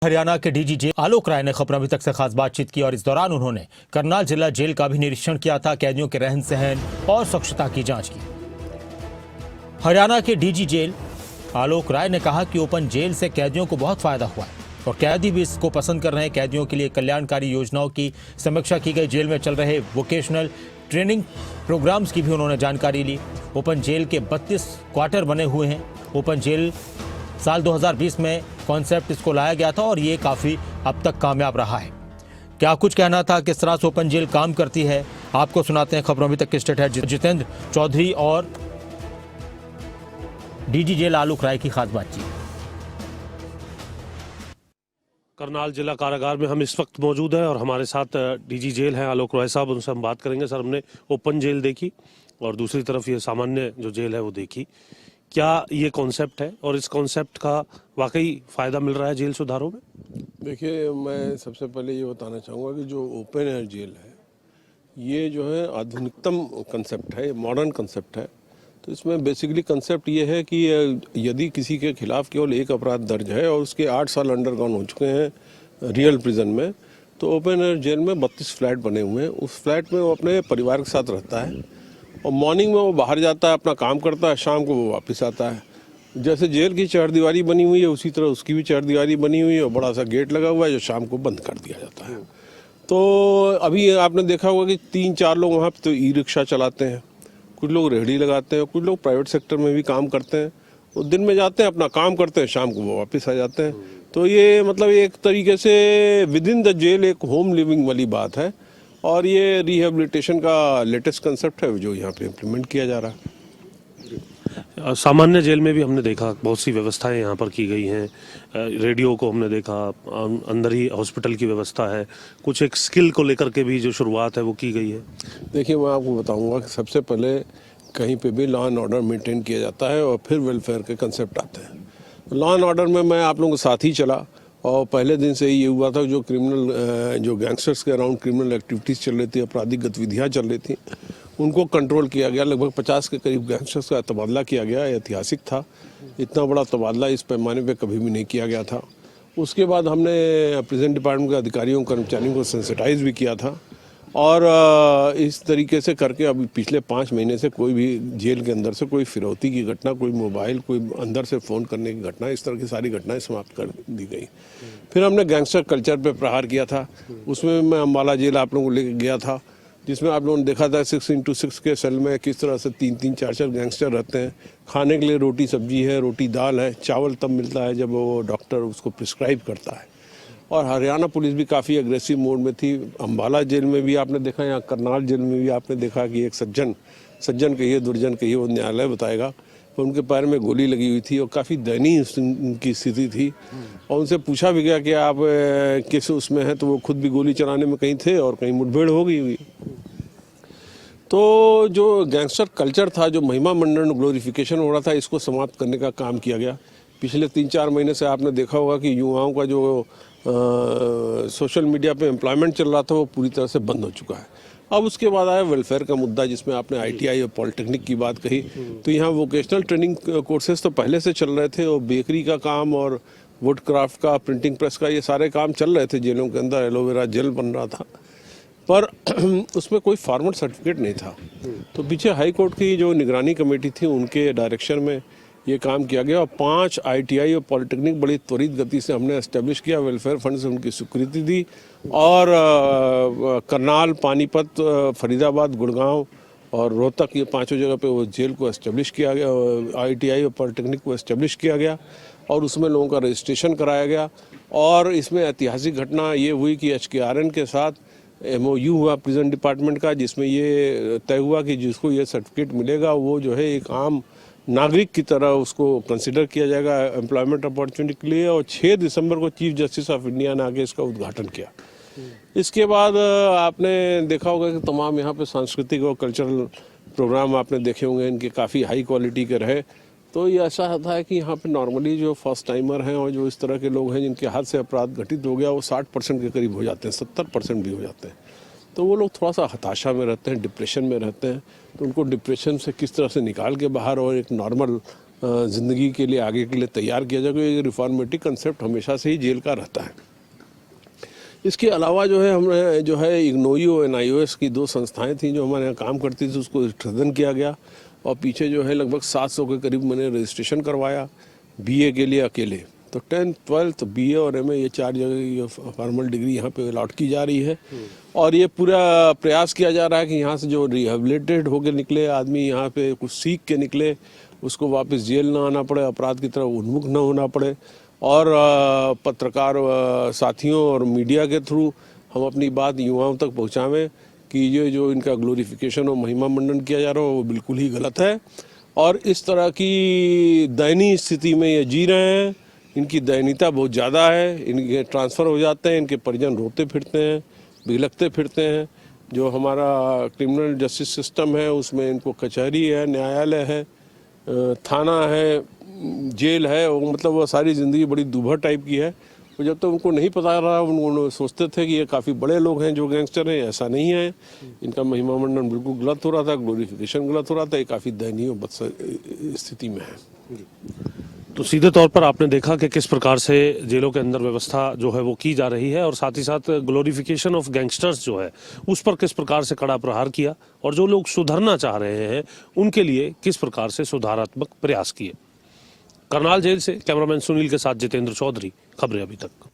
हरियाणा के DG jail Alok Rai ने खबरों अभी तक से खास बातचीत की और इस दौरान उन्होंने करनाल जिला जेल का भी निरीक्षण किया था, कैदियों के रहन सहन और स्वच्छता की जांच की। हरियाणा के डीजी जेल आलोक राय ने कहा कि ओपन जेल से कैदियों को बहुत फायदा हुआ है और कैदी भी इसको पसंद कर रहे हैं। कैदियों के लिए कल्याणकारी योजनाओं की समीक्षा की गई। जेल में चल रहे वोकेशनल ट्रेनिंग प्रोग्राम्स की भी उन्होंने जानकारी ली। ओपन जेल के 32 क्वार्टर बने हुए हैं। ओपन जेल साल 2020 में कॉन्सेप्ट इसको लाया गया था और ये काफ़ी अब तक कामयाब रहा है। क्या कुछ कहना था, किस तरह से ओपन जेल काम करती है, आपको सुनाते हैं। खबरों अभी तक के स्टेट हेड जितेंद्र चौधरी और डीजी जेल आलोक राय की खास बातचीत। करनाल जिला कारागार में हम इस वक्त मौजूद हैं और हमारे साथ डीजी जेल हैं आलोक राय साहब, उनसे हम बात करेंगे। सर, हमने ओपन जेल देखी और दूसरी तरफ ये सामान्य जो जेल है वो देखी। क्या ये कॉन्सेप्ट है और इस कॉन्सेप्ट का वाकई फ़ायदा मिल रहा है जेल सुधारों में? देखिए, मैं सबसे पहले ये बताना चाहूँगा कि जो ओपन एयर जेल है ये जो है आधुनिकतम कंसेप्ट है, मॉडर्न कंसेप्ट है। तो इसमें बेसिकली कंसेप्ट ये है कि यदि किसी के खिलाफ केवल एक अपराध दर्ज है और उसके 8 साल अंडरगॉन हो चुके हैं रियल प्रिजन में, तो ओपन एयर जेल में 32 फ्लैट बने हुए हैं। उस फ्लैट में वो अपने परिवार के साथ रहता है और मॉर्निंग में वो बाहर जाता है, अपना काम करता है, शाम को वो वापस आता है। जैसे जेल की चारदीवारी बनी हुई है उसी तरह उसकी भी चारदीवारी बनी हुई है और बड़ा सा गेट लगा हुआ है जो शाम को बंद कर दिया जाता है। तो अभी आपने देखा होगा कि 3-4 लोग वहाँ तो ई रिक्शा चलाते हैं, कुछ लोग रेहड़ी लगाते हैं, कुछ लोग प्राइवेट सेक्टर में भी काम करते हैं। वो दिन में जाते हैं, अपना काम करते हैं, शाम को वो वापस आ जाते हैं। तो ये मतलब एक तरीके से विद इन द जेल एक होम लिविंग वाली बात है और ये रिहेबिलिटेशन का लेटेस्ट कंसेप्ट है जो यहाँ पे इम्प्लीमेंट किया जा रहा है। सामान्य जेल में भी हमने देखा बहुत सी व्यवस्थाएं यहाँ पर की गई हैं। रेडियो को हमने देखा, अंदर ही हॉस्पिटल की व्यवस्था है, कुछ एक स्किल को लेकर के भी जो शुरुआत है वो की गई है। देखिए, मैं आपको बताऊंगा कि सबसे पहले कहीं पे भी लॉ एंड ऑर्डर मेंटेन किया जाता है और फिर वेलफेयर के कंसेप्ट आते हैं। लॉ एंड ऑर्डर में मैं आप लोगों के साथ ही चला और पहले दिन से ही ये हुआ था, जो क्रिमिनल जो गैंगस्टर्स के अराउंड क्रिमिनल एक्टिविटीज़ चल रही थी, आपराधिक गतिविधियाँ चल रही थी, उनको कंट्रोल किया गया। लगभग 50 के करीब गैंगस्टर्स का तबादला किया गया। ऐतिहासिक था, इतना बड़ा तबादला इस पैमाने पे कभी भी नहीं किया गया था। उसके बाद हमने प्रेजेंट डिपार्टमेंट के अधिकारियों कर्मचारियों को सेंसिटाइज भी किया था और इस तरीके से करके अभी पिछले 5 महीने से कोई भी जेल के अंदर से कोई फिरौती की घटना, कोई मोबाइल, कोई अंदर से फ़ोन करने की घटना, इस तरह की सारी घटनाएं समाप्त कर दी गई। फिर हमने गैंगस्टर कल्चर पे प्रहार किया था। उसमें मैं अम्बाला जेल आप लोगों को लेकर गया था, जिसमें आप लोगों ने देखा था 6x6 के सेल में किस तरह से 3-3, 4-4 गैंगस्टर रहते हैं। खाने के लिए रोटी सब्जी है, रोटी दाल है, चावल तब मिलता है जब वो डॉक्टर उसको प्रिस्क्राइब करता है। और हरियाणा पुलिस भी काफ़ी एग्रेसिव मोड में थी। अम्बाला जेल में भी आपने देखा, यहाँ करनाल जेल में भी आपने देखा कि एक सज्जन कहिए दुर्जन कहिए, वो न्यायालय बताएगा, तो उनके पैर में गोली लगी हुई थी और काफ़ी दयनीय उनकी स्थिति थी। और उनसे पूछा भी गया कि आप किस उसमें हैं, तो वो खुद भी गोली चलाने में कहीं थे और कहीं मुठभेड़ हो गई हुई। तो जो गैंगस्टर कल्चर था, जो महिमा मंडन ग्लोरिफिकेशन हो रहा था, इसको समाप्त करने का काम किया गया। पिछले 3-4 महीने से आपने देखा होगा कि युवाओं का जो सोशल मीडिया पे एम्प्लॉयमेंट चल रहा था वो पूरी तरह से बंद हो चुका है। अब उसके बाद आया वेलफेयर का मुद्दा, जिसमें आपने ITI और पॉलिटेक्निक की बात कही। तो यहाँ वोकेशनल ट्रेनिंग कोर्सेज तो पहले से चल रहे थे और बेकरी का काम और वुड क्राफ्ट का, प्रिंटिंग प्रेस का, ये सारे काम चल रहे थे जेलों के अंदर। एलोवेरा जेल बन रहा था पर उसमें कोई फॉर्मल सर्टिफिकेट नहीं था। तो पीछे हाई कोर्ट की जो निगरानी कमेटी थी उनके डायरेक्शन में ये काम किया गया और 5 ITI और पॉलिटेक्निक बड़ी त्वरित गति से हमने एस्टेब्लिश किया। वेलफेयर फंड से उनकी स्वीकृति दी और करनाल, पानीपत, फरीदाबाद, गुड़गांव और रोहतक, ये 5 जगह पे वो जेल को एस्टेब्लिश किया गया, ITI और पॉलिटेक्निक को एस्टेब्लिश किया गया और उसमें लोगों का रजिस्ट्रेशन कराया गया। और इसमें ऐतिहासिक घटना ये हुई कि HKRN के साथ MOU हुआ प्रिजन डिपार्टमेंट का, जिसमें ये तय हुआ कि जिसको ये सर्टिफिकेट मिलेगा वो जो है एक आम नागरिक की तरह उसको कंसिडर किया जाएगा एम्प्लॉयमेंट अपॉर्चुनिटी के लिए। और 6 दिसंबर को चीफ जस्टिस ऑफ इंडिया ने आगे इसका उद्घाटन किया। इसके बाद आपने देखा होगा कि तमाम यहाँ पे सांस्कृतिक और कल्चरल प्रोग्राम आपने देखे होंगे, इनके काफ़ी हाई क्वालिटी के रहे। तो ये ऐसा होता है कि यहाँ पे नॉर्मली जो फर्स्ट टाइमर हैं और जो इस तरह के लोग हैं जिनके हाथ से अपराध घटित हो गया, वो 60% के करीब हो जाते हैं, 70% भी हो जाते हैं। तो वो लोग थोड़ा सा हताशा में रहते हैं, डिप्रेशन में रहते हैं। तो उनको डिप्रेशन से किस तरह से निकाल के बाहर और एक नॉर्मल ज़िंदगी के लिए आगे के लिए तैयार किया जाए, क्योंकि रिफॉर्मेटिव कंसेप्ट हमेशा से ही जेल का रहता है। इसके अलावा जो है हमने जो है इग्नोई और NIOS की 2 संस्थाएं थी जो हमारे यहाँ काम करती थी, उसको स्ट्रेंथन किया गया और पीछे जो है लगभग 700 के करीब मैंने रजिस्ट्रेशन करवाया BA के लिए अकेले। तो 10th 12th BA और MA ये 4 जगह ये फॉर्मल डिग्री यहाँ पे अलॉट की जा रही है और ये पूरा प्रयास किया जा रहा है कि यहाँ से जो रिहेबिलिटेड होकर निकले आदमी, यहाँ पे कुछ सीख के निकले, उसको वापस जेल ना आना पड़े, अपराध की तरफ उन्मुख ना होना पड़े और पत्रकार साथियों और मीडिया के थ्रू हम अपनी बात युवाओं तक पहुँचावें कि ये जो इनका ग्लोरिफिकेशन और महिमा मंडन किया जा रहा है वो बिल्कुल ही गलत है और इस तरह की दयनीय स्थिति में ये जी रहे हैं। इनकी दयनीयता बहुत ज़्यादा है, इनके ट्रांसफ़र हो जाते हैं, इनके परिजन रोते फिरते हैं, बिलखते फिरते हैं। जो हमारा क्रिमिनल जस्टिस सिस्टम है उसमें इनको कचहरी है, न्यायालय है, थाना है, जेल है, वो मतलब वो सारी ज़िंदगी बड़ी दूभर टाइप की है। तो जब तक उनको नहीं पता रहा उनको सोचते थे कि ये काफ़ी बड़े लोग हैं जो गैंगस्टर हैं, ऐसा नहीं है। इनका महिमा मंडन बिल्कुल गलत हो रहा था, ग्लोरिफिकेशन गलत हो रहा था, ये काफ़ी दयनीय स्थिति में है। तो सीधे तौर पर आपने देखा कि किस प्रकार से जेलों के अंदर व्यवस्था जो है वो की जा रही है और साथ ही साथ ग्लोरिफिकेशन ऑफ गैंगस्टर्स जो है उस पर किस प्रकार से कड़ा प्रहार किया और जो लोग सुधरना चाह रहे हैं उनके लिए किस प्रकार से सुधारात्मक प्रयास किए। करनाल जेल से कैमरामैन सुनील के साथ जितेंद्र चौधरी, खबरें अभी तक।